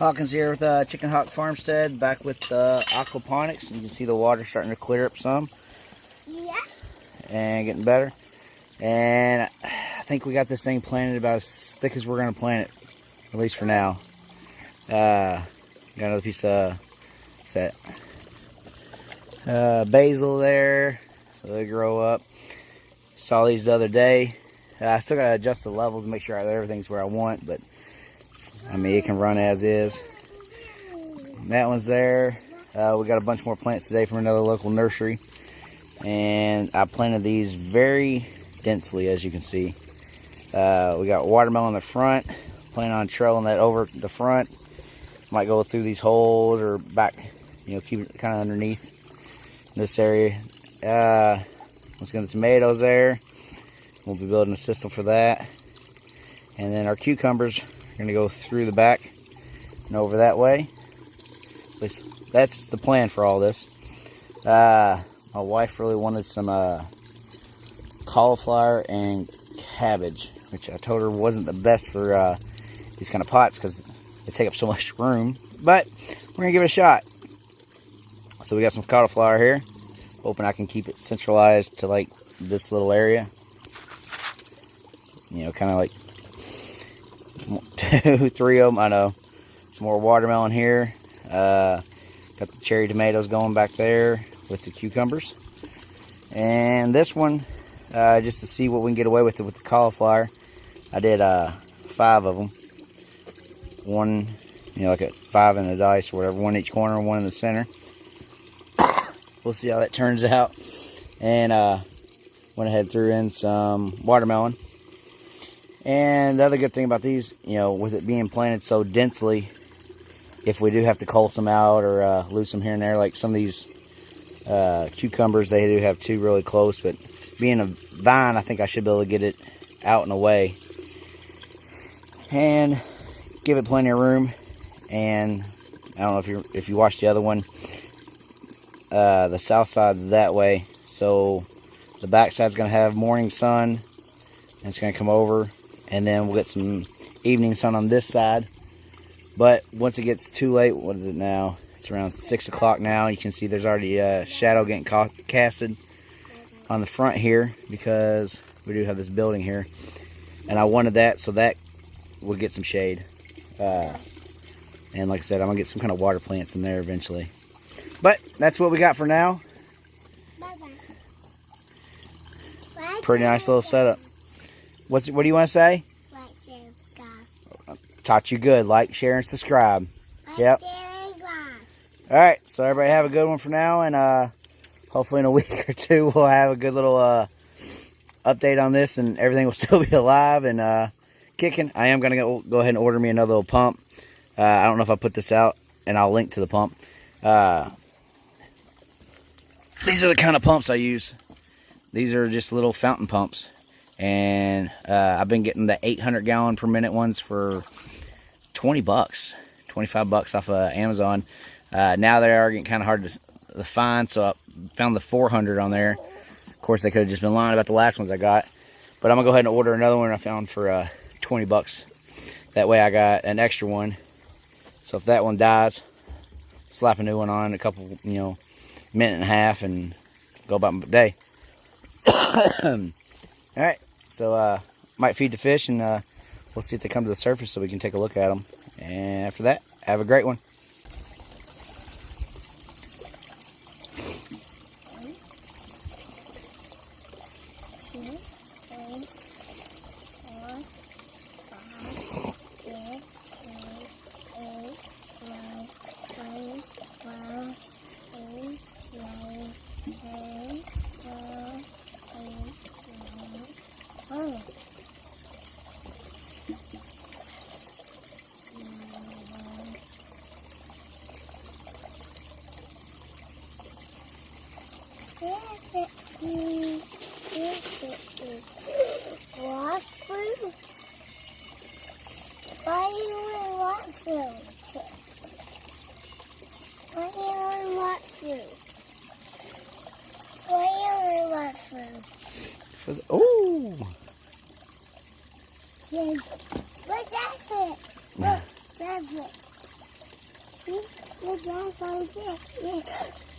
Hawkins here with Chicken Hawk Farmstead, back with aquaponics. You can see the water starting to clear up some. Yeah. And getting better. And I think we got this thing planted about as thick as we're going to plant it, at least for now. Got another piece of basil there, so they grow up. Saw these the other day. I still got to adjust the levels to make sure everything's where I want, but I mean, it can run as is. That one's there. We got a bunch more plants today from another local nursery. And I planted these very densely, as you can see. We got watermelon in the front. Planning on trailing that over the front. Might go through these holes or back, you know, keep it kind of underneath this area. Let's get the tomatoes there. We'll be building a system for that. And then our cucumbers are going to go through the back and over that way. At least that's the plan for all this. My wife really wanted some cauliflower and cabbage, which I told her wasn't the best for these kind of pots because they take up so much room. But we're going to give it a shot. So we got some cauliflower here. Hoping I can keep it centralized to like this little area. You know, kind of like 2, 3 of them. I know. Some more watermelon here. Got the cherry tomatoes going back there with the cucumbers. And this one, just to see what we can get away with it with the cauliflower, I did 5 of them. One, you know, like a 5 in the dice or whatever. One in each corner, one in the center. We'll see how that turns out. And went ahead, threw in some watermelon. And the other good thing about these, you know, with it being planted so densely, if we do have to cull some out or lose some here and there, like some of these cucumbers, they do have 2 really close, but being a vine, I think I should be able to get it out and away. And give it plenty of room. And I don't know if you watched the other one, the south side's that way, so the back side's going to have morning sun, and it's going to come over, and then we'll get some evening sun on this side. But once it gets too late, what is it now? It's around 6 o'clock now. You can see there's already a shadow getting casted on the front here because we do have this building here, and I wanted that so that would get some shade. And like I said, I'm going to get some kind of water plants in there eventually. But that's what we got for now. Pretty nice little setup. What do you want to say? Like, share, subscribe. Taught you good. Like, share, and subscribe. Yep. Alright, so everybody have a good one for now. And hopefully in a week or 2 we'll have a good little update on this. And everything will still be alive and kicking. I am going to go ahead and order me another little pump. I don't know if I put this out. And I'll link to the pump. These are the kind of pumps I use. These are just little fountain pumps. And I've been getting the 800 gallon per minute ones for 20 bucks, 25 bucks off of Amazon. Now they are getting kind of hard to find, so I found the 400 on there. Of course, they could have just been lying about the last ones I got. But I'm going to go ahead and order another one I found for 20 bucks. That way I got an extra one. So if that one dies, slap a new one on, a couple, you know, minute and a half, and go about my day. Alright, so might feed the fish, and we'll see if they come to the surface so we can take a look at them. And after that, have a great one. What fruit? Why do you want what fruit? Why do you want what fruit? Why do you want what fruit? Ooh! Look, that's it. Look, that's it. Look, that's right there. Yeah.